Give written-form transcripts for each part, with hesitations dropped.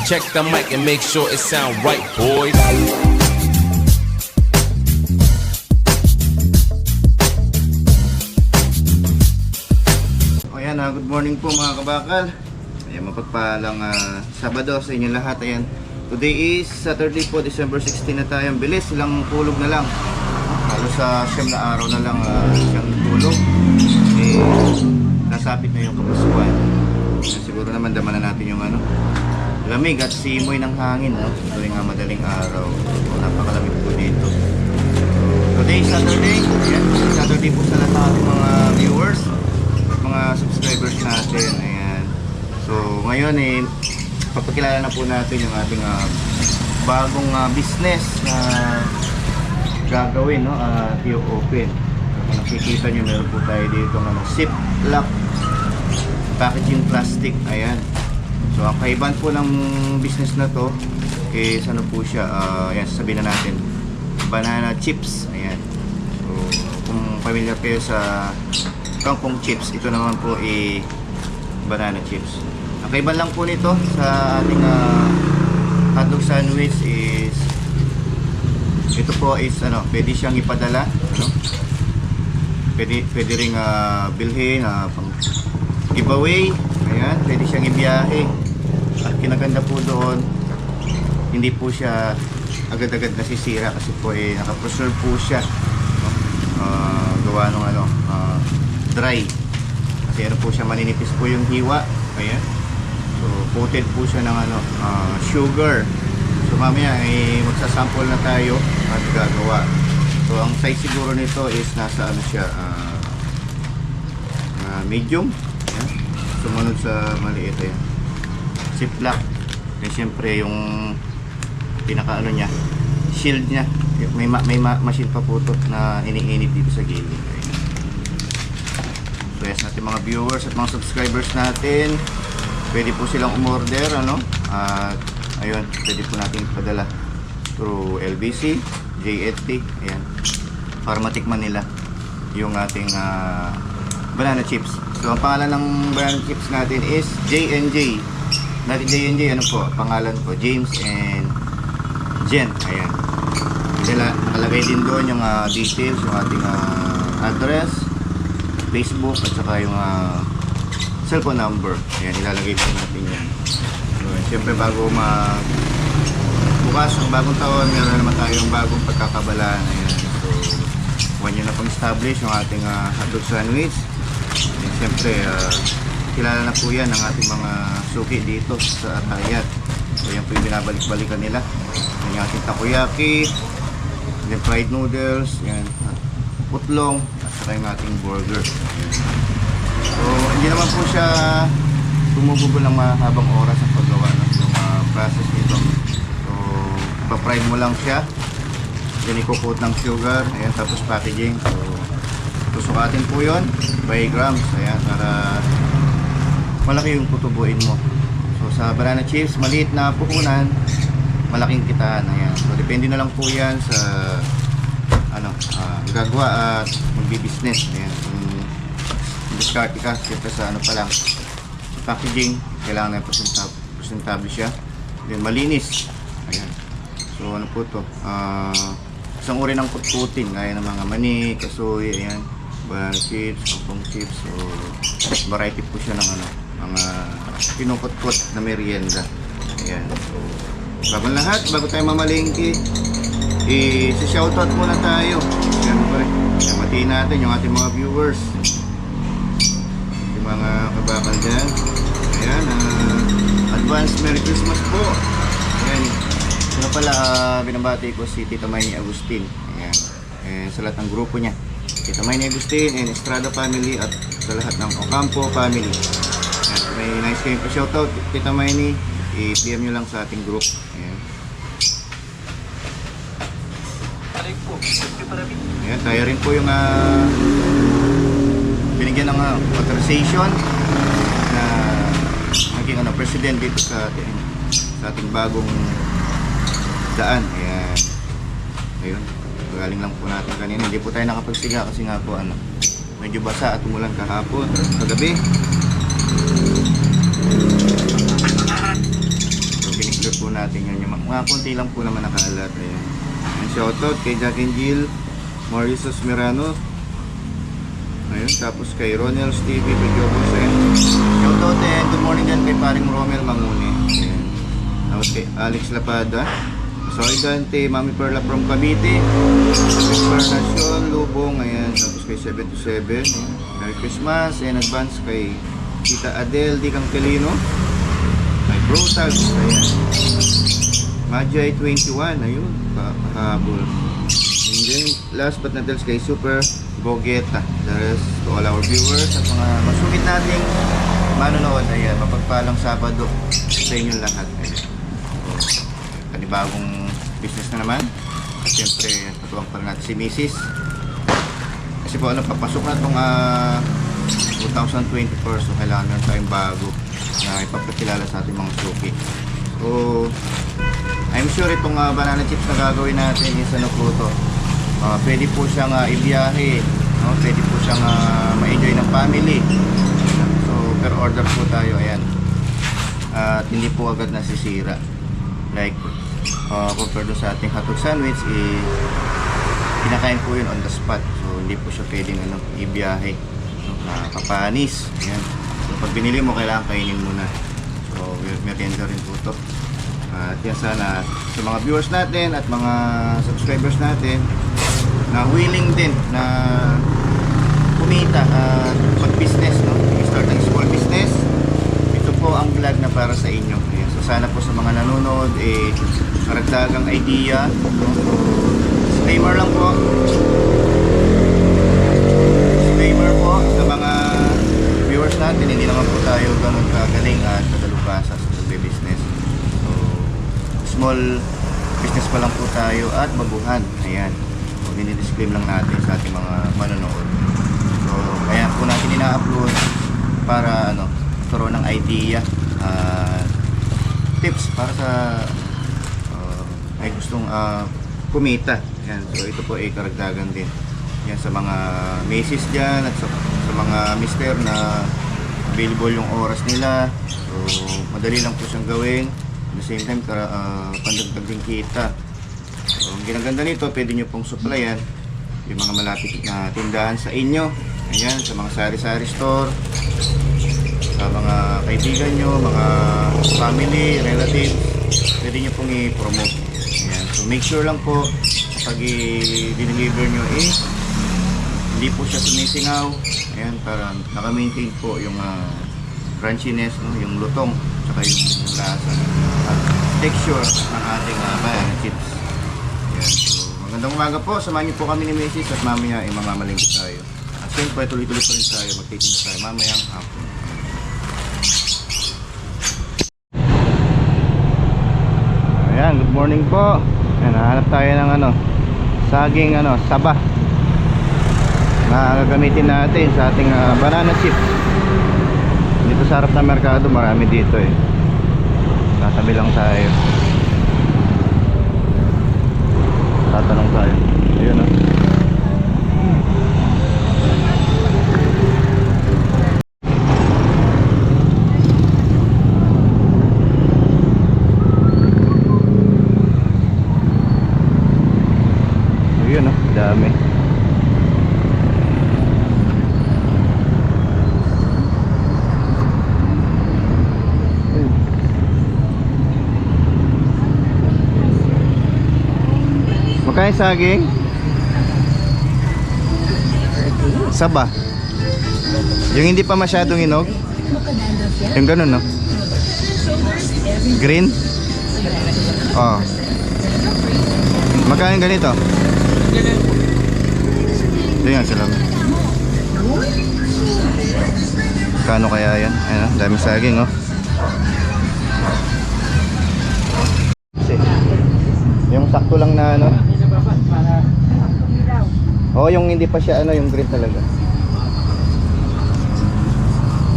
Check the mic and make sure it sound right, boys. Ayan, good morning po mga kabakal. Ayan, mapagpalang Sabado sa inyo lahat. Ayan, today is Saturday po, December 16 na tayo. Ang bilis, ilang tulog na lang. Halos sa siyam na araw na lang siyang tulog. Nasapit na yung kapasuan. Siguro naman daman na natin yung lamig at simoy ng hangin, no? Tuwing madaling araw. Napakalamig po dito. Today is Saturday. Ayan, Saturday po sa lahat ng ating mga viewers, mga subscribers natin. Ayan. So ngayon papakilala na po natin yung ating bagong business na gagawin, no? I-open. Kung nakikita nyo, meron po tayo dito ziplock packaging plastic. Ayan. So ang kaibahan po ng business na to is po siya, ayan, sasabihin na natin, banana chips. Ayan. So kung familiar kayo sa kangkong chips, ito naman po banana chips. Ang kaibahan lang po nito sa ating hotdog sandwich is ito po is pwede siyang ipadala, pwede ring bilhin pang giveaway. Ayan, pwede siyang ibiyahe. At kinaganda po doon, hindi po siya agad-agad nasisira kasi po naka-preserve po siya, gawa ng dry. Kasi po siya, maninipis po yung hiwa. Ayan. So coated po siya ng sugar. So mamaya magsasample na tayo at gagawa. So ang size siguro nito is nasa medium. Ayan. Sumunod sa maliit. Ayan. Ziplock. And syempre yung pinaka niya, shield niya. May machine pa po ito na iniinit dito sa gilid. Ayan. So yes, natin mga viewers at mga subscribers natin, pwede po silang umorder, at ayun, pwede po natin ipadala through LBC, JFT, ayan, para matikman nila yung ating banana chips. So ang pangalan ng banana chips natin is J&J. Natin J&J, pangalan ko, James and Jen. Ayan. Nakalagay din doon yung details, yung ating address, Facebook, at saka yung cellphone number. Ayan, ilalagay po natin yan. So, siyempre bago bukas ang bagong taon, meron naman tayong bagong pagkakabalaan. Ayan. So, one year na pang-establish yung ating hotdog sandwich. And siyempre, kilala na po yan ng ating mga suki dito sa Arayat. So, yan po yung binabalik-balikan nila. Yung ating takoyaki, yung fried noodles, yan, putlong, at saka yung ating burger. Ayan. So, hindi naman po siya tumugubo ng mahabang oras ang paggawa ng process nito. So, pa-prime mo lang siya, then i-coat ng sugar, ayan, tapos packaging. So, susukatin po yun by grams, ayan, para malaki yung tutubuin mo. So, sa banana chips, maliit na puhunan, malaking kitaan. Ayan. So, depende na lang po yan sa gagawa at magbi-business. Ayan. Discard ka, siyempre sa pa lang, packaging, kailangan na presentable siya. Then malinis. Ayan. So po to, isang uri ng putputin, gaya ng mga mani, kasoy, ayan, banana chips, kangkong chips. So variety po siya ng mga pinupot-pot na merienda. Ayan. So lahat, bago tayo mamalengke, i-shoutout muna tayo. Siyempre, matiin natin yung ating mga viewers, mga kabakal dyan. Ayan, advance Merry Christmas po. Ayan, ito na pala, binabati ko si Tita Mayni Agustin. Ayan, sa lahat ng grupo niya, Tita Mayni Agustin and Estrada family, at sa lahat ng Ocampo family. Ayan, may nice kayo pa shoutout, Tita Mayni, i-PM nyo lang sa ating group. Ayan. Ayan, tayo rin po yung binigyan ng authorization na naging president dito sa ating bagong daan. Ayan. Ayun, galing lang po natin kanina. Hindi po tayo nakapagsiga kasi nga po medyo basa at umulan kahapon, kagabi. So mga konti lang po naman nakalat. Ayan. And shoutout kay Jack and Jill, Mauricio Mirano. Ayun, tapos kay Ronel Stevie, kay Jobo Sen. Shoutout and good morning din kay paring Romel Manguni. Ayan. Tapos kay Alex Lapada. Sorry Dante, Mami Perla from Cavite. Nacion, Lubong, ayan. Tapos kay 727. Ayan. Merry Christmas and advance kay Tita Adele Di Cangkelino. Kay Bro Tags, ayan. Majay 21, ayun, kahabol. And then, last but not least kay Super Bogeta. The rest to all our viewers at mga masungit nating manonood. Ayan, mapagpalang Sabado sa inyong lahat. Ayan. So, panibagong business na naman. At syempre, patuwang pa natin si Mrs. Kasi po, papasok na itong 2024. So, kailangan na tayong bago na ipapakilala sa ating mga suki. So, I'm sure itong banana chips na gagawin natin is ano po ito. Pwede po siyang ibiyahe, no? Pwede po siyang ma-enjoy ng family. So, per order po tayo, ayan. At hindi po agad nasisira. Like, compared sa ating hotdog sandwich, kinakain po yun on the spot. So, hindi po siya pwedeng ibiyahe. So, papanis. Ayan. So, pag binili mo, kailangan kainin muna. So, merienda rin po ito. At yan sana sa mga viewers natin at mga subscribers natin na willing din na kumita at mag-business, no? Start ng small business. Ito po ang vlog na para sa inyo. Ayan. So sana po sa mga nanonood, karagdagang idea, no? So, disclaimer lang po. Disclaimer po sa mga viewers natin, hindi naman po tayo ganun kagaling at kadalubasa sa pagbe-business. Small business pa lang po tayo at baguhan. Ayan. So, dinidisclaim lang natin sa ating mga manonood. So, kaya po natin ina-upload para karoon ng idea, tips para sa ay gustong kumita. Ayan. So, ito po ay karagdagan din. Yan sa mga misis dyan at sa mga mister na available yung oras nila. So, madali lang po siyang gawin. At the same time, pandagdag din kita. So, ang ginaganda nito, pwede nyo pong supplyan yung mga malapit na tindahan sa inyo. Ayan, sa mga sari-sari store, sa mga kaibigan nyo, mga family, relatives, pwede nyo pong i-promote. Ayan, so make sure lang po, kapag i-deliver nyo, hindi po siya sumisingaw. Ayan, para naka-maintain po yung crunchiness, no? Yung lutong, saka yung lasa at texture ng ating banana chips. Ayan. So, magandang umaga po. Samahan niyo po kami ni Mrs. at mamaya mamamalingki tayo. At siyempre, tuloy-tuloy pa rin tayo. Magtitinda tayo mamayang hapon. Ayan, good morning po. Ayan, nahanap tayo ng saging saba na gagamitin natin sa ating banana chips. Dito sa harap ng merkado, marami dito Tatabi lang tayo. Tatanong tayo. Ayun Ayun dami. Magkano saging? Saba. Yung hindi pa masyadong hinog? Yung ganun, no? Green? Oh. Magkano yung ganito? Ito yan sila. Kano kaya yan? Ayan, dami saging, oh. Yung sakto lang na oh, yung hindi pa siya yung green talaga.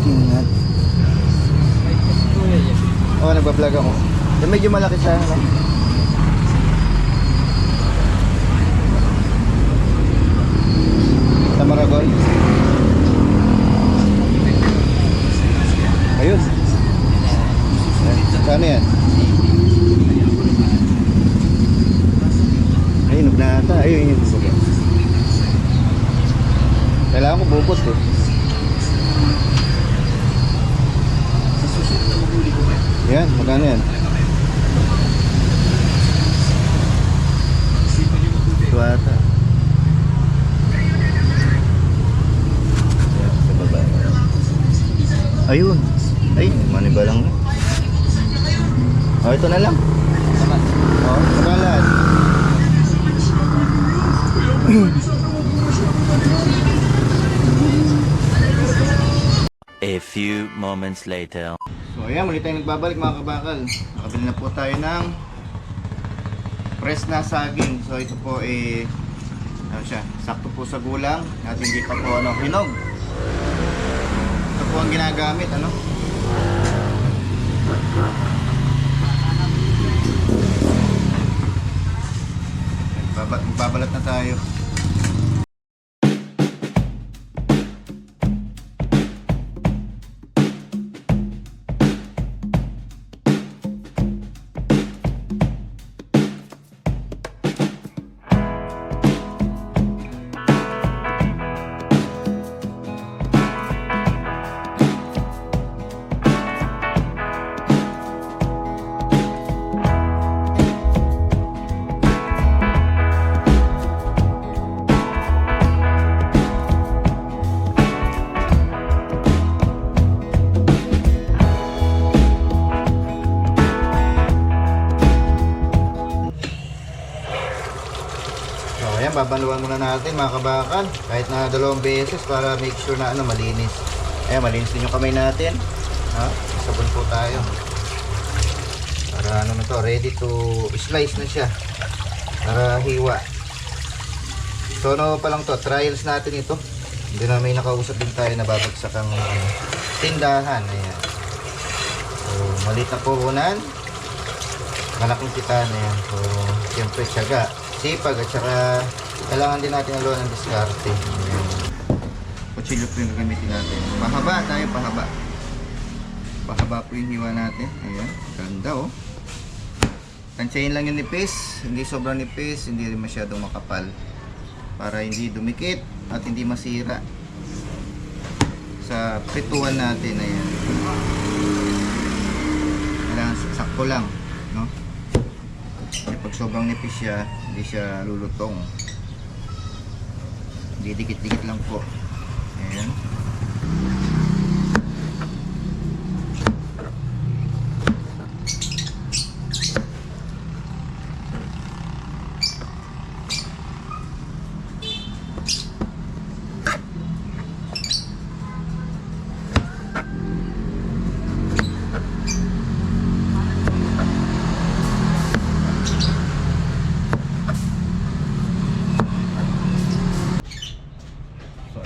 Tingnan. Oh, nagba-vlog ako. Yung medyo malaki siya, Sa Maragol. Ayun. Saan yan? ayun yung suka. Kailangan ko bukot eh. Yan, magkano yan? Ito ata. Yan, sa baba. Ayun. Ay, maniba lang na. Oh, ito na lang. Oh, magalan. A few moments later. So ayan, muli tayong nagbabalik mga kabakal. Nakabili na po tayo ng press na saging. So ito po ano siya, sakto po sa gulang at hindi pa po hinog. Ito po ang ginagamit, ano? Magbabalat na tayo. Ayan, babaluan muna natin mga kabakal. Kahit na 2 beses para make sure na malinis. Ayan, malinis din yung kamay natin. Ha? Sabon po tayo. Para na to, ready to slice na siya. Para hiwa. So pa lang to, trials natin ito. Hindi na may nakausap din tayo na babagsak ang tindahan. Ayan. So, maliit na puhunan. Malaking kitaan na yan. So, siyempre tiyaga, sipag at saka kailangan din natin aluan ng diskarte. Ayan. Kutsilyo po yung gamitin natin. Pahaba tayo, pahaba. Pahaba po yung hiwa natin. Ayan, ganda oh. Tansyahin lang yung nipis. Hindi sobrang nipis, hindi rin masyadong makapal. Para hindi dumikit at hindi masira sa prituan natin. Ayan. Kailangan sakto lang, no? Pag sobrang nipis siya, hindi siya lulutong. Hindi dikit-dikit lang po. Ayan.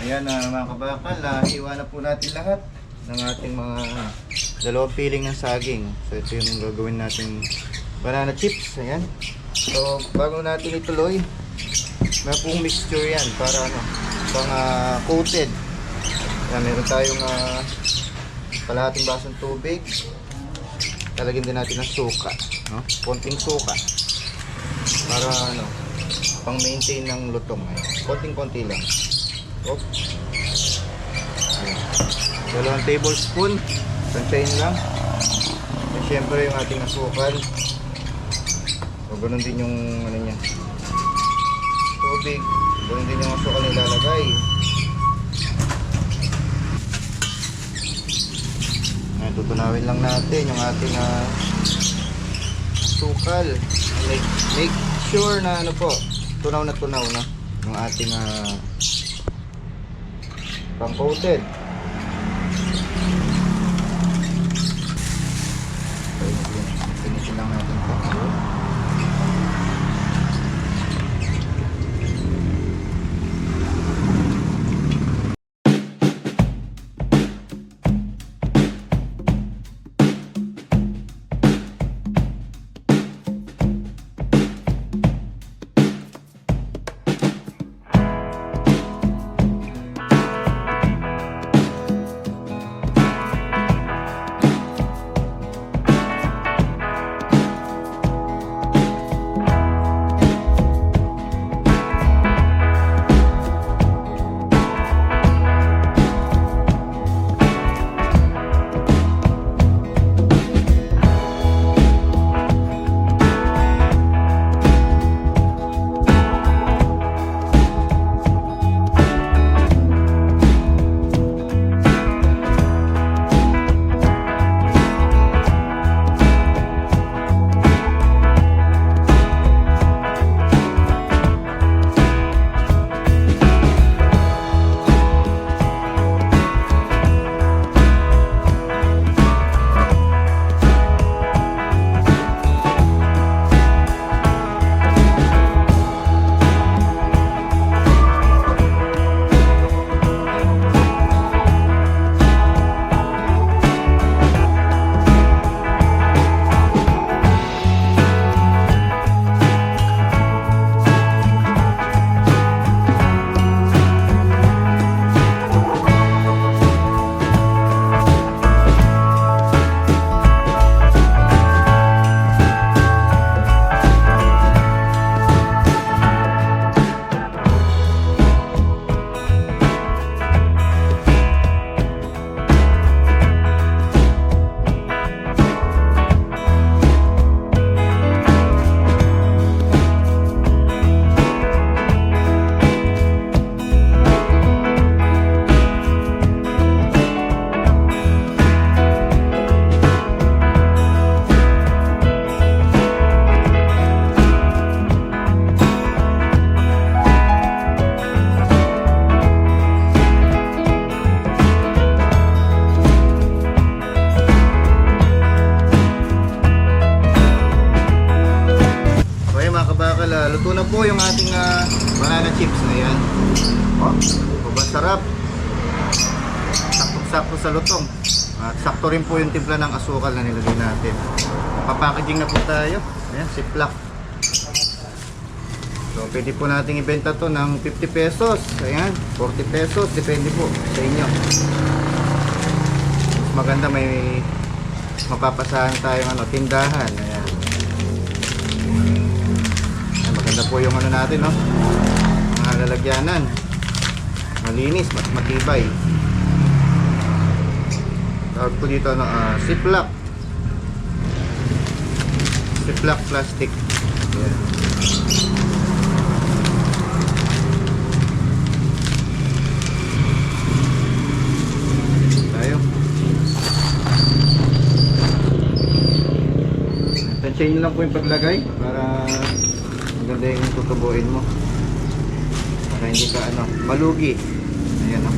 Ayan na mga kabakal, hiwa na po natin lahat ng ating mga dalawang piling ng saging. So ito yung gagawin natin banana chips. Ayan. So bago natin ituloy, may pong mixture yan para pang coated. Ayan, meron tayong kalahating basong tubig. Talagyan din natin ng suka, no? Konting suka para pang maintain ng lutong. Konting-konti lang. Oops. Ayan. 2 tablespoon. Tansyahin lang. At syempre yung ating asukal. So, ganun din yung niya. Tubig. Ganun din yung asukal na ilalagay. Ayan, tutunawin lang natin yung ating asukal. Make sure na tunaw na yung ating pang-coated. Finish lang natin ito. luto na po yung ating banana chips na yan. Oh, ba sarap. Sakto-sakto sa lutong. At sakto rin po yung timpla ng asukal na nilagay natin. Papackaging na po tayo. Ayan, ziplock. So, pwede po nating ibenta to ng 50 pesos. Ayan, 40 pesos. Depende po sa inyo. Mas maganda may mapapasahan tayong tindahan. Ayan. Ayan, maganda po yung natin, no? Mga lalagyanan. Malinis, mas matibay. Tawag po dito, ziplock. Ziplock plastic. Ayan. Tansyahin nyo lang po yung paglagay para maganda yung tutubuin mo para hindi ka malugi. Ayan, no?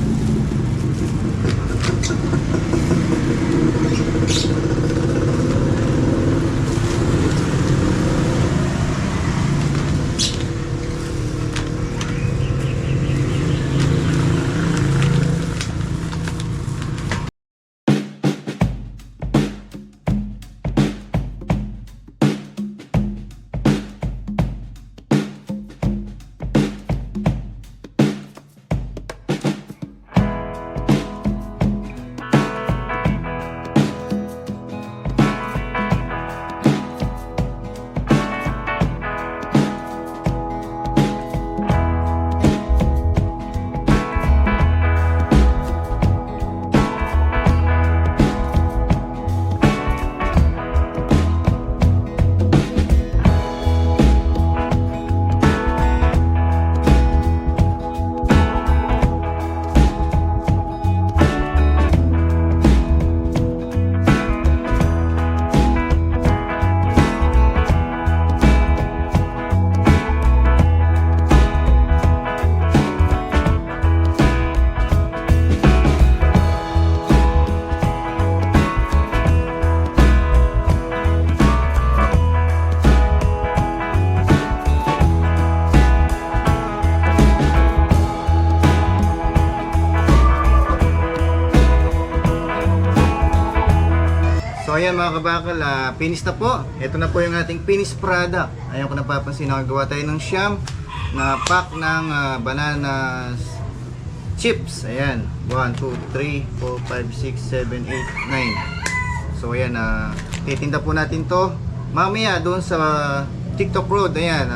So ayan mga kabakal, finish na po. Ito na po yung ating finished product. Ayan, kung napapansin, nakagawa tayo ng siyam na pack ng banana chips. Ayan, 1, 2, 3, 4, 5, 6, 7, 8, 9. So ayan, titinda po natin to mamaya doon sa TikTok Road. Ayan,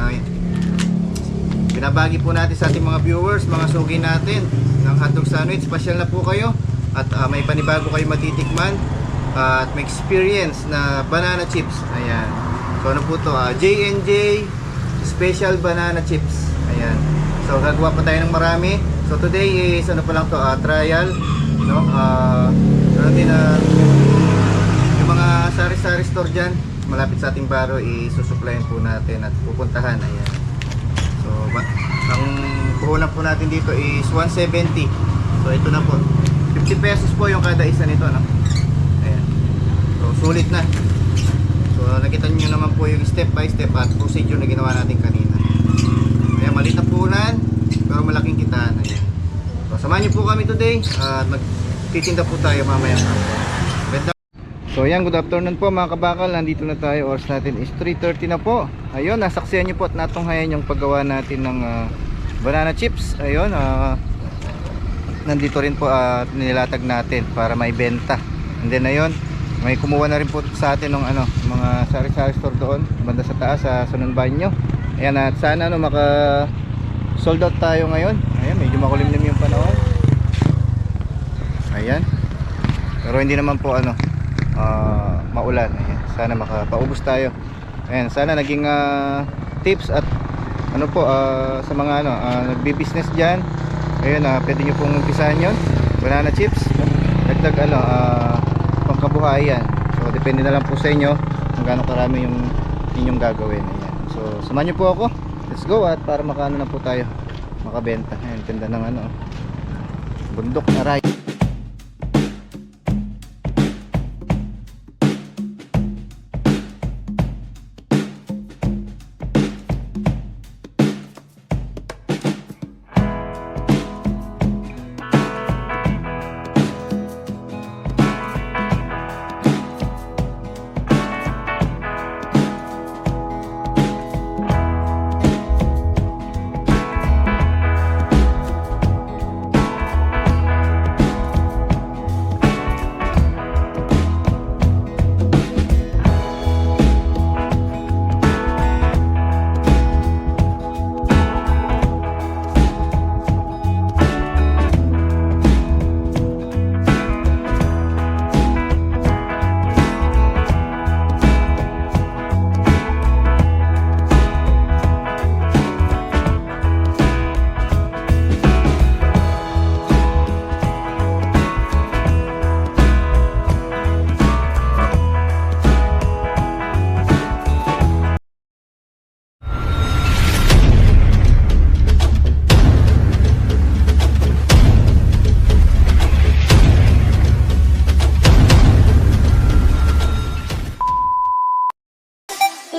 binabagi po natin sa ating mga viewers, mga sugi natin ng hotdog sandwich. Pasyal na po kayo at may panibago kayo matitikman at may experience na banana chips. Ayan. So ano po to? J&J Special Banana Chips. Ayan. So gagawa pa tayo ng marami. So today is ano pa lang to, trial, no? Meron din yung mga sari-sari store dyan malapit sa ating baro, isusupplyan po natin at pupuntahan. Ayan. So ang puhunan po natin dito is 170. So ito na po. 50 pesos po yung kada isa nito, no? Sulit na. So nakita niyo naman po yung step by step at procedure na ginawa natin kanina. Kaya maliit na puhunan pero malaking kitaan. Ayan. So samahan niyo po kami today at magtitinda po tayo mamaya. So ayan, good afternoon po mga kabakal. Nandito na tayo. Oras natin is 3:30 na po. Ayun, nasaksihan niyo po at natunghayan yung paggawa natin ng banana chips. Ayun, nandito rin po nilatag natin para may benta. And then ayun, may kumuha na rin po sa atin ng mga sari-sari store doon banda sa taas sa Sunan Banyo. Ayan, at sana maka sold out tayo ngayon. Ayan, medyo makulimlim yung panahon. Ayan. Pero hindi naman po maulan. Ayan, sana makapaubos tayo. Ayan, sana naging tips at sa mga nagbi-business diyan. Ayun, pwede niyo pong umpisahan 'yon. Banana chips. Dagdag pangkabuhayan. So depende na lang po sa inyo kung gaano karami yung inyong gagawin. Ayan. So samahan niyo po ako. Let's go at para makaano na po tayo, makabenta. Ayan, ganda ng bundok na ride.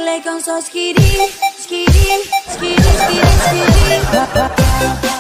baile con su skiri, skiri, skiri, skiri, skiri.